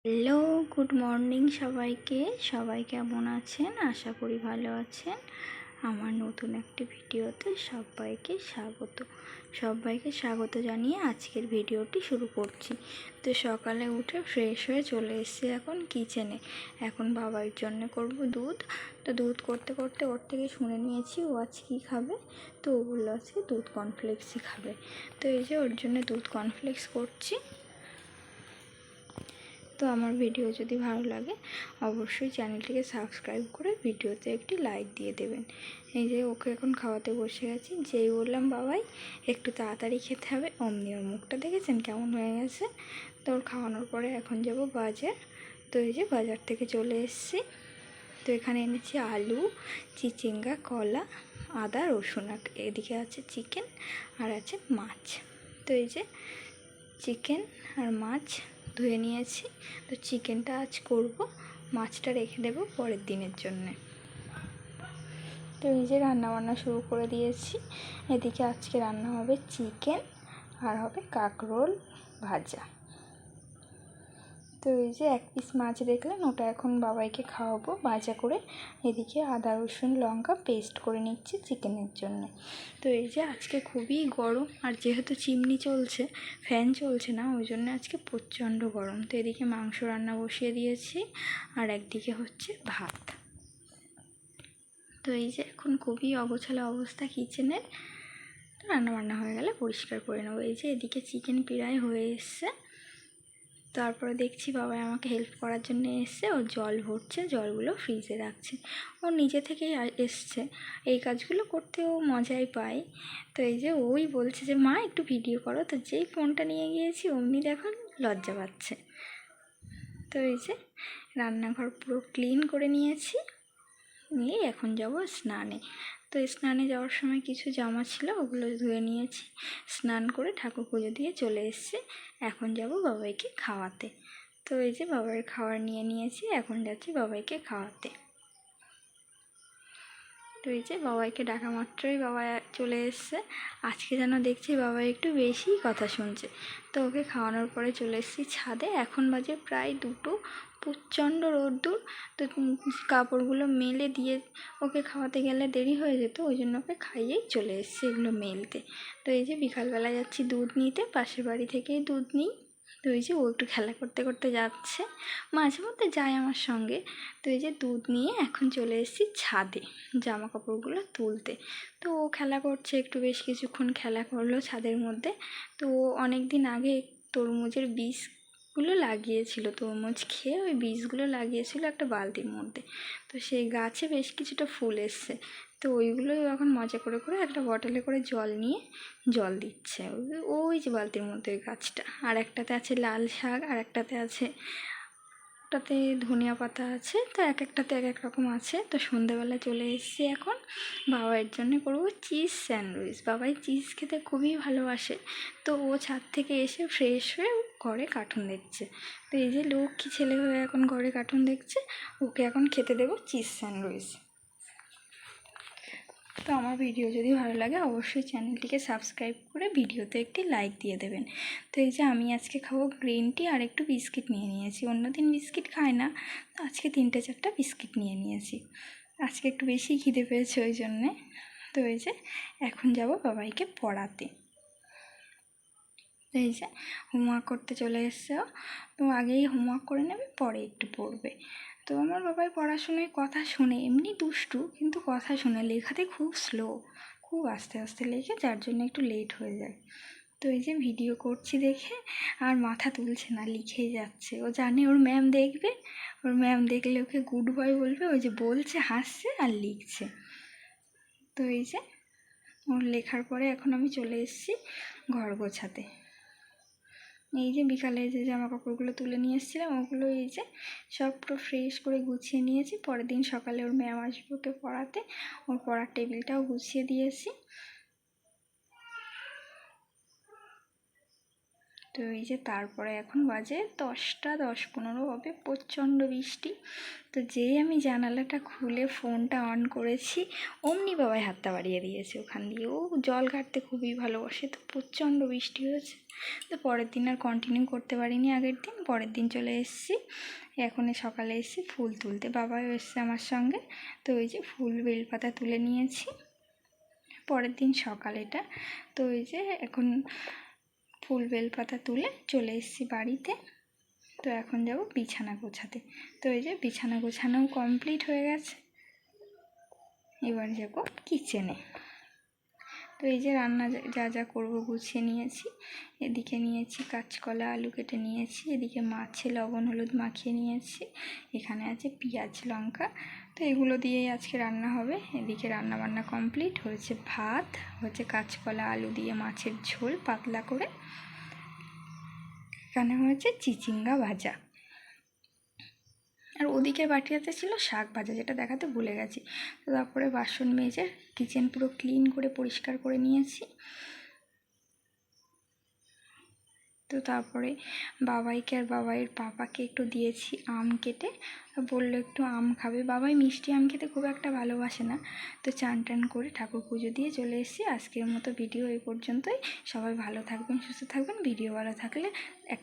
Hello, good morning সবাইকে। সবাই কেমন আছেন? আশা করি ভালো আছেন। আমার নতুন একটি ভিডিওতে সবাইকে স্বাগত জানিয়ে আজকের ভিডিওটি শুরু করছি। তো সকালে উঠে ফ্রেশ হয়ে চলে এসেছি এখন কিচেনে। এখন বাবার জন্য করব দুধ। তো দুধ করতে করতে ওর থেকে শুনে নিয়েছি ও আজ কী খাবে। তো ও বললো আজকে দুধ কর্নফ্লেক্সই খাবে। তো এই যে ওর জন্য দুধ কর্নফ্লেক্স করছি। তো আমার ভিডিও যদি ভালো লাগে অবশ্যই চ্যানেলটিকে সাবস্ক্রাইব করে ভিডিওতে একটি লাইক দিয়ে দেবেন। এই যে ওকে এখন খাওয়াতে বসে গেছি। যেই বললাম বাবাই একটু তাড়াতাড়ি খেতে হবে, অমনি ওর মুখটা দেখেছেন কেমন হয়ে গেছে। তো ওর খাওয়ানোর পরে এখন যাব বাজার। তো এই যে বাজার থেকে চলে এসেছি। তো এখানে এনেছি আলু, চিচিঙ্গা, কলা, আদা, রসুন। এদিকে আছে চিকেন আর আছে মাছ। তো এই যে চিকেন আর মাছ ধুয়ে নিয়েছি। তো চিকেনটা আজ করব, মাছটা রেখে দেব পরের দিনের জন্যে। তো এই যে রান্নাবান্না শুরু করে দিয়েছি। এদিকে আজকে রান্না হবে চিকেন আর হবে কাঁকরোল ভাজা। তো এই যে এক পিস মাছ দেখলেন, ওটা এখন বাবাইকে খাওয়াবো ভাজা করে। এদিকে আদা রসুন লঙ্কা পেস্ট করে নিচ্ছি চিকেনের জন্য। তো এই যে আজকে খুবই গরম, আর যেহেতু চিমনি চলছে, ফ্যান চলছে না, ওই জন্য আজকে প্রচণ্ড গরম। তো এদিকে মাংস রান্না বসিয়ে দিয়েছি, আর একদিকে হচ্ছে ভাত। তো এই যে এখন খুবই অগোছালো অবস্থা কিচেনের। রান্নাবান্না হয়ে গেলে পরিষ্কার করে নেবো। এই যে এদিকে চিকেন প্রায় হয়ে এসছে। তারপরে দেখছি বাবা আমাকে হেল্প করার জন্য এসছে, ও জল ভরছে, জলগুলো ফ্রিজে রাখছে। ও নিজে থেকেই এসছে, এই কাজগুলো করতে ও মজাই পায়। তো এই যে ওই বলছে যে মা একটু ভিডিও করো। তো যেই ফোনটা নিয়ে গিয়েছি অমনি দেখো লজ্জা পাচ্ছে। তো এই যে রান্নাঘর পুরো ক্লিন করে নিয়েছি, নিয়ে এখন যাব স্নানে। তো স্নানে যাওয়ার সময় কিছু জামা ছিল, ওগুলো ধুয়ে নিয়েছি। স্নান করে ঠাকুর পুজো দিয়ে চলে এসেছি। এখন যাব বাবাইকে খাওয়াতে। তো এই যে বাবার খাবার নিয়ে নিয়েছি, এখন যাচ্ছি বাবাইকে খাওয়াতে। তো এই যে বাবাইকে ডাকা মাত্রই বাবা চলে এসছে। আজকে যেন দেখছি বাবা একটু বেশিই কথা শুনছে। তো ওকে খাওয়ানোর পরে চলে এসেছি ছাদে। এখন বাজে প্রায় 2টো, প্রচণ্ড রোদ্দুর। তো কাপড়গুলো মেলে দিয়ে ওকে খাওয়াতে গেলে দেরি হয়ে যেত, ওই জন্য ওকে খাইয়েই চলে এসেছি এগুলো মেলতে। তো এই যে বিকালবেলা যাচ্ছি দুধ নিতে, পাশের বাড়ি থেকেই দুধ নিই। তো এই যে ও একটু খেলা করতে করতে যাচ্ছে, মাঝে মধ্যে যায় আমার সঙ্গে। তো এই যে দুধ নিয়ে এখন চলে এসেছি ছাদে জামা কাপড়গুলো তুলতে। তো ও খেলা করছে, একটু বেশ কিছুক্ষণ খেলা করলো ছাদের মধ্যে। তো অনেক দিন আগে তরমুজের বীজগুলো লাগিয়েছিল, তরমুজ খেয়ে ওই বীজগুলো লাগিয়েছিল একটা বালতির মধ্যে। তো সেই গাছে বেশ কিছুটা ফুল এসছে। তো ওইগুলোই এখন মজা করে করে একটা বটলে করে জল নিয়ে জল দিচ্ছে। ওই যে বালতির মধ্যে ওই গাছটা, আর একটাতে আছে লাল শাক, আর একটাতে আছে, ওটাতে ধনিয়া পাতা আছে। তো এক একটাতে এক এক রকম আছে। তো সন্ধ্যেবেলা চলে এসেছি এখন বাবার জন্য করবো চিজ স্যান্ডউইচ। বাবাই চিজ খেতে খুবই ভালোবাসে। তো ও ছাদ থেকে এসে ফ্রেশ হয়ে ঘরে কার্টুন দেখছে। তো এই যে লক্ষ্মী ছেলে হয়ে এখন ঘরে কার্টুন দেখছে, ওকে এখন খেতে দেবো চিজ স্যান্ডউইচ। তো আমার ভিডিও যদি ভালো লাগে অবশ্যই চ্যানেলটিকে সাবস্ক্রাইব করে ভিডিওতে একটি লাইক দিয়ে দেবেন। তো এই যে আমি আজকে খাবো গ্রিন টি আর একটু বিস্কিট নিয়ে নিয়েছি। অন্যদিন বিস্কিট খাই না, তো আজকে 3-4টা বিস্কিট নিয়ে নিয়েছি। আজকে একটু বেশি খিদে পেয়েছে ওই জন্যে। তো এই যে এখন যাব বাবাইকে পড়াতে। এই যে হোমওয়ার্ক করতে চলে এসছে ও। তো আগেই হোমওয়ার্ক করে নেবে, পরে একটু পড়বে। তো আমার বাবাই পড়াশোনায় কথা শোনে, এমনি দুষ্টু কিন্তু কথা শোনে। লেখাতে খুব স্লো, খুব আস্তে আস্তে লেখে, যার জন্য একটু লেট হয়ে যায়। তো এই যে ভিডিও করছি দেখে আর মাথা তুলছে না, লিখেই যাচ্ছে। ও জানে ওর ম্যাম দেখবে, ওর ম্যাম দেখলে ওকে গুড বয় বলবে। ওই যে বলছে, হাসছে আর লিখছে। তো এই যে ওর লেখার পরে এখন আমি চলে এসেছি ঘর গোছাতে। এই যে বিকালে যে জামা কাপড়গুলো তুলে নিয়ে এসেছিলাম, ওগুলো এই যে সব পুরো ফ্রেশ করে গুছিয়ে নিয়েছি। পরের দিন সকালে ওর ম্যাম আসবে ওকে পড়াতে, ওর পড়ার টেবিলটাও গুছিয়ে দিয়েছি। তো এই যে তারপরে এখন বাজে 10টা 10-15 হবে, প্রচণ্ড বৃষ্টি। তো যেই আমি জানালাটা খুলে ফোনটা অন করেছি অমনি বাবাই হাতটা বাড়িয়ে দিয়েছে ওখান দিয়ে। ও জল ঘাটতে খুবই ভালোবাসে, তো প্রচণ্ড বৃষ্টি হয়েছে। তো পরের দিন আর কন্টিনিউ করতে পারিনি, আগের দিন পরের দিন চলে এসেছি। এখন সকালে এসেছি ফুল তুলতে, বাবাও এসছে আমার সঙ্গে। তো ওই যে ফুল বেলপাতা তুলে নিয়েছি পরের দিন সকাল এটা। তো ওই যে এখন ফুল বেলপাতা তুলে চলে এসেছি বাড়িতে। তো এখন যাব বিছানা গোছাতে। তো এই যে বিছানা গোছানোও কমপ্লিট হয়ে গেছে, এবার যাব কিচেনে। তো এই যে রান্না যা যা করবো গুছিয়ে নিয়েছি। এদিকে নিয়েছি কাঁচকলা, আলু কেটে নিয়েছি, এদিকে মাছে লবণ হলুদ মাখিয়ে নিয়েছি, এখানে আছে পেঁয়াজ লঙ্কা। তো এগুলো দিয়েই আজকে রান্না হবে। এদিকে রান্না বান্না কমপ্লিট হয়েছে, ভাত হচ্ছে কাঁচকলা আলু দিয়ে মাছের ঝোল পাতলা করে, এখানে হয়েছে চিচিঙ্গা ভাজা, আর ওদিকে বাটিতে ছিল শাক ভাজা, যেটা দেখাতে ভুলে গেছি। তো তারপরে বাসন মেজে কিচেন পুরো ক্লিন করে পরিষ্কার করে নিয়েছি। তো তারপরে বাবাইকে আর বাবাইয়ের পাপাকে একটু দিয়েছি আম কেটে, বললো একটু আম খাবে। বাবাই মিষ্টি আম খেতে খুব একটা ভালোবাসে না। তো চান টান করে ঠাকুর পুজো দিয়ে চলে এসেছি। আজকের মতো ভিডিও এই পর্যন্তই। সবাই ভালো থাকবেন, সুস্থ থাকবেন। ভিডিও ভালো থাকলে একটা